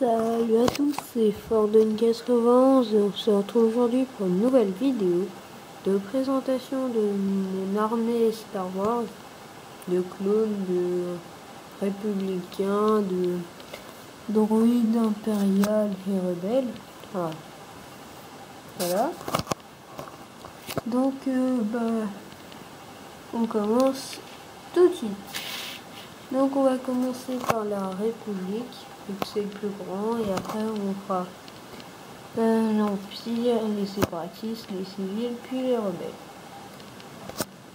Salut à tous, c'est Forden91 et on se retrouve aujourd'hui pour une nouvelle vidéo de présentation de mon armée Star Wars, de clones, de républicains, de droïdes impériales et rebelles. Voilà. Donc, on commence tout de suite. Donc, on va commencer par la République, vu que c'est le plus grand, et après on fera l'Empire, les séparatistes, les civils, puis les rebelles.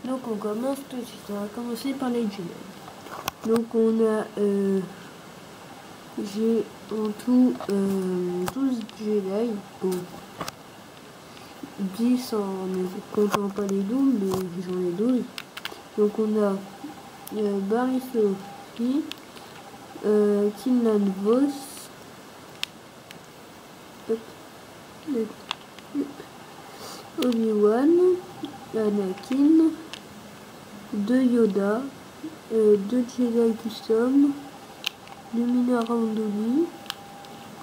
Donc, on commence tout de suite. On va commencer par les Jedi. Donc, on a, j'ai en tout 12 Jedi. Bon, 10 en ne comptant pas les doubles, mais j'en ai 12. Donc, on a Barriss Offee, Quinlan Vos, Obi-Wan, Anakin, 2 Yoda, 2 Jedi Custom, Lumina Unduli,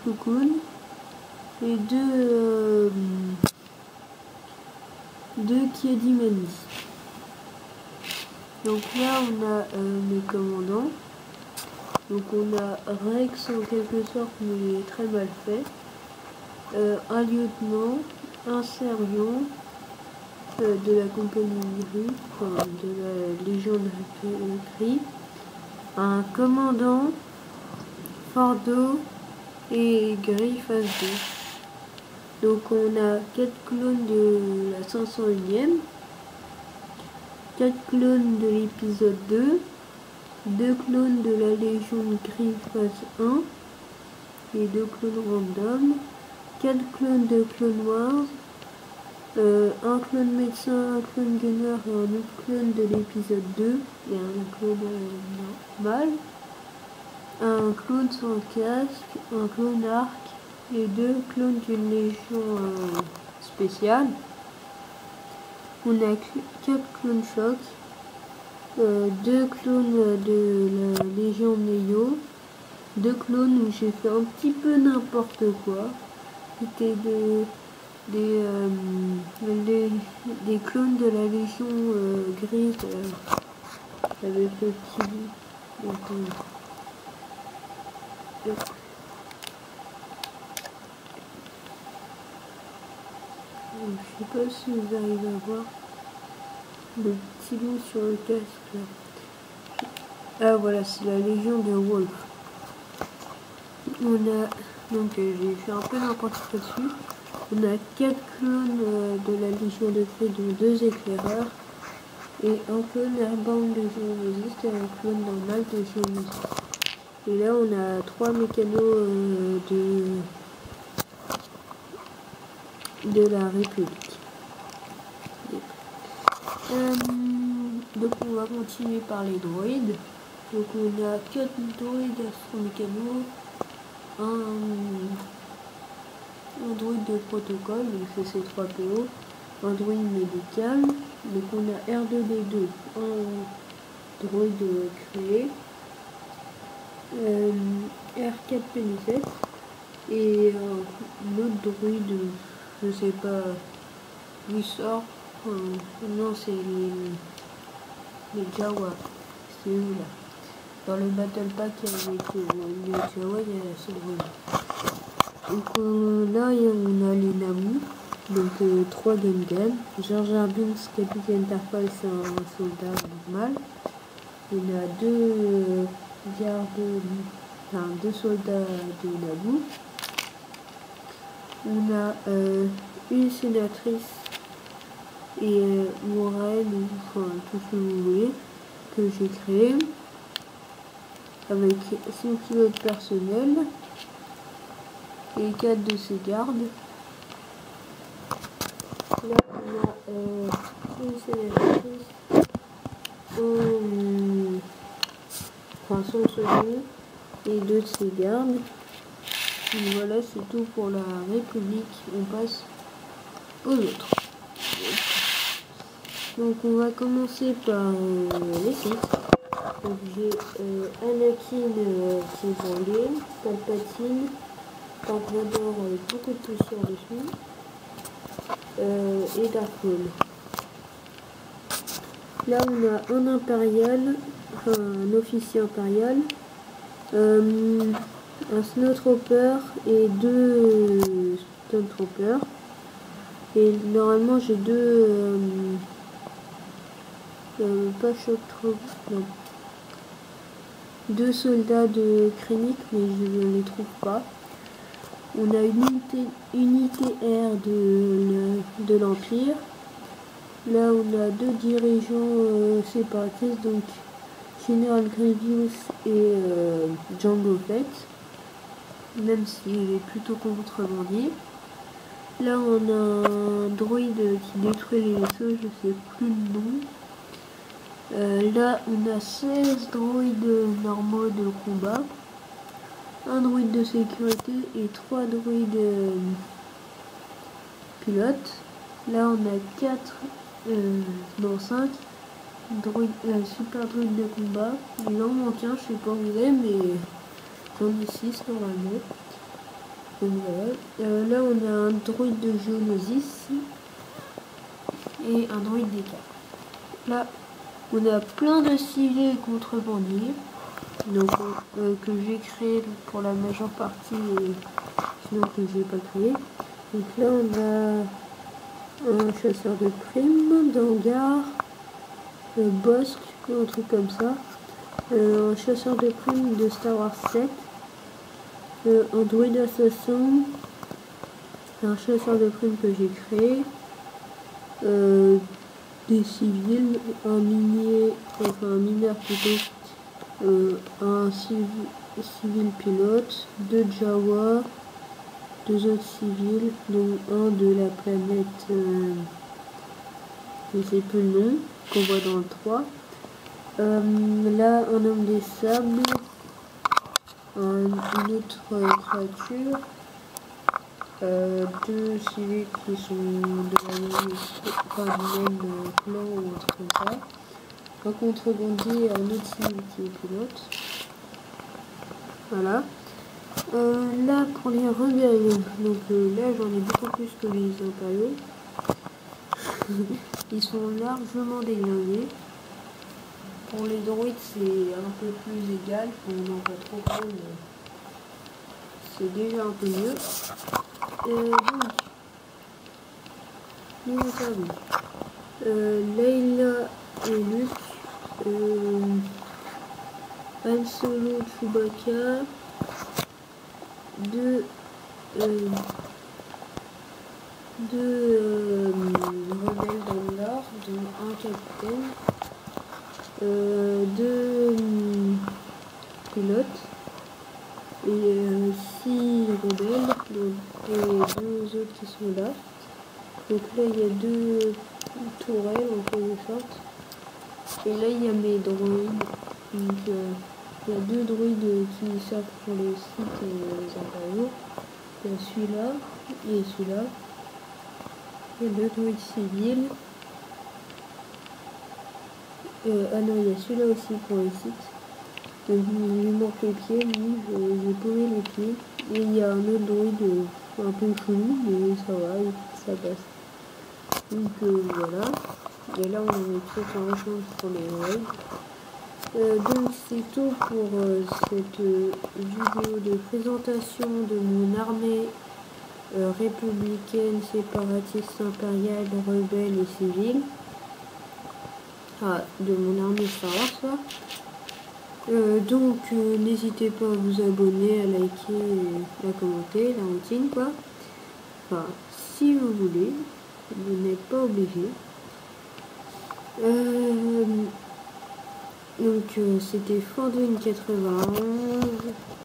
Plo Koon, et 2 Ki-Adi-Mundi. Donc là on a mes commandants. Donc on a Rex en quelque sorte, mais il est très mal fait. Un lieutenant, un sergent de la compagnie Gris, enfin de la Légion de Gris, un commandant, Fordo et Gris phase 2. Donc on a 4 clones de la 501e, 4 clones de l'épisode 2, 2 clones de la Légion de Gris phase 1 et 2 clones random, 4 clones de Clone Wars, un clone médecin, un clone gunner et un autre clone de l'épisode 2 et un clone normal, un clone sans casque, un clone arc et 2 clones d'une légion spéciale. On a 4 clones choc, 2 clones de la légion Neo, 2 clones où j'ai fait un petit peu n'importe quoi. C'était des clones de la Légion grise avec le petit bout. Donc, je sais pas si vous arrivez à voir le petit bout sur le casque là. Ah voilà, c'est la Légion de Wolf. On a donc j'ai fait un peu n'importe quoi dessus. On a 4 clones de la Légion de Gris, dont 2 éclaireurs, et un clone Airborne de Géonosiste et un clone normal de Géonosiste. Et là, on a 3 mécanos de la République. Donc, on va continuer par les droïdes. Donc, on a 4 droïdes astromécanos, un droïde de protocole, donc c'est C3PO, un droïde médical, donc on a R2D2, un droïde créé, R4P17 et un autre droïde, je sais pas d'où il sort, non c'est les Jawa, c'est eux là. Dans le Battle Pack avec les Jawa, il y a ce droïde. Donc là on a les Naboo, donc 3 Gun. Jar Jar Binks, Capitaine Tarpal, c'est un soldat normal. Il y a 2 soldats de Naboo. On a une sénatrice et Morel, enfin tout ce que vous voulez, que j'ai créé, avec son pilote personnel et 4 de ses gardes. Là, on a une sénatrice, son second et 2 de ses gardes. Et voilà, c'est tout pour la République. On passe aux autres. Donc, on va commencer par les Sith. Donc, j'ai Anakin qui est Palpatine, Dark Vador avec beaucoup de poussière dessus. Et Dark Maul. Là on a un impérial, enfin un officier impérial, un Snowtrooper et 2 Stormtroopers. Et normalement j'ai pas Shock Troop, non. 2 soldats de Krennic, mais je ne les trouve pas. On a une unité air de l'Empire. Là on a 2 dirigeants séparatistes, donc General Grievous et Jango Fett, même s'il est plutôt contrebandier. Là on a un droïde qui détruit les vaisseaux, je sais plus le nom. Là on a 16 droïdes normaux de combat, un droïde de sécurité et 3 droïdes pilotes. Là on a 5 super droïdes de combat. Il en manque un, je sais pas où il est, mais j'en ai 6 normalement. Donc voilà. Là on a un droïde de Geonosis et un droïde d'Eka. Là on a plein de civils contrebandiers, donc que j'ai créé pour la majeure partie, et sinon que j'ai pas créé. Donc là on a un chasseur de primes, d'hangar, Bossk, un truc comme ça, un chasseur de primes de Star Wars 7, un droïde assassin, un chasseur de primes que j'ai créé, des civils, un mineur plutôt, un civil pilote, 2 Jawa, 2 autres civils, dont un de la planète, je sais plus le nom, qu'on voit dans le 3. Là, un homme des sables, une autre créature, 2 civils qui sont de la même clan ou un truc comme ça. Un contrebandier et un autre civil qui est pilote. Voilà. Là pour les rebelles, donc là j'en ai beaucoup plus que les impériaux. Ils sont largement déglingués. Pour les droïdes c'est un peu plus égal, on n'en voit trop peu, mais c'est déjà un peu mieux. Donc, niveau service. Leila et Luke, Han Solo, Chewbacca, 2 rebelles dans le nord, dont un capitaine, 2 pilotes et 6 rebelles, et 2 autres qui sont là. Donc là il y a 2 tourelles en quelque sorte. Et là il y a mes droïdes. Donc il y a 2 droïdes qui servent pour les sites et les impériaux. Il y a celui-là et celui-là. Il y a 2 droïdes civils. Ah non, il y a celui-là aussi pour les sites. Donc il lui manque les pieds, lui, j'ai paumé les pieds. Et il y a un autre droïde un peu chelou, mais ça va, ça passe. Donc voilà. Et là on a mis tout en échange pour les raids. Donc c'est tout pour cette vidéo de présentation de mon armée républicaine, séparatiste, impériale, rebelle et civile. De mon armée Star Wars, quoi. Donc n'hésitez pas à vous abonner, à liker et à commenter, la routine quoi. Enfin, si vous voulez, vous n'êtes pas obligé. Donc c'était Fandouine 91.